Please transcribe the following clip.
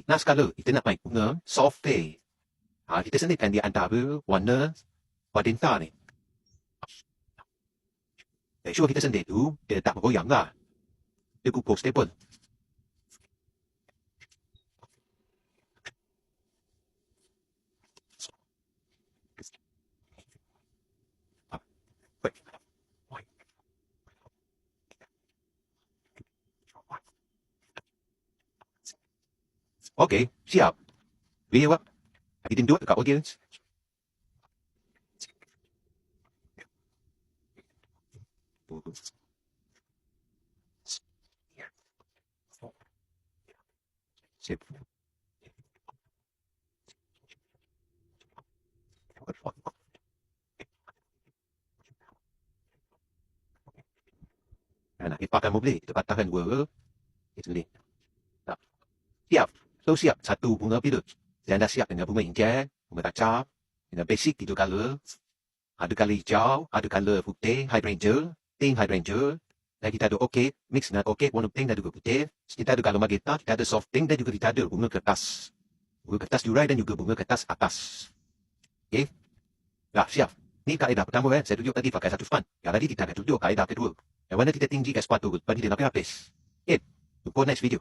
Nah skala kita nak main bunga soft play. Kita selitkan di antara warna magenta ni. Make sure kita sendir tu, dia tak bergoyang lah. Dia kukuh stable. Okey, siap. Video up. Kita duduk dekat audience. Sip. Nah, kita pakai mobil, kita patahkan dua. Itu ni. Siap. So siap satu bunga biru. Saya dah siap dengan bunga injek, bunga kacap, dengan basic tiga color. Ada color hijau, ada color putih, hydrangea, pink hydrangea. Dan kita ada okey, mix dengan okey, warna pink dan juga putih. Kita ada color magenta, kita ada soft pink dan juga kita ada bunga kertas. Bunga kertas jurai dan juga bunga kertas atas. Okey. Dah siap. Ni kaedah pertama saya tunjuk tadi pakai satu span. Yang tadi kita akan tunjuk kaedah kedua. Yang mana kita tinggikan sepatu bagi dia lapis-lapis. Jumpa next video.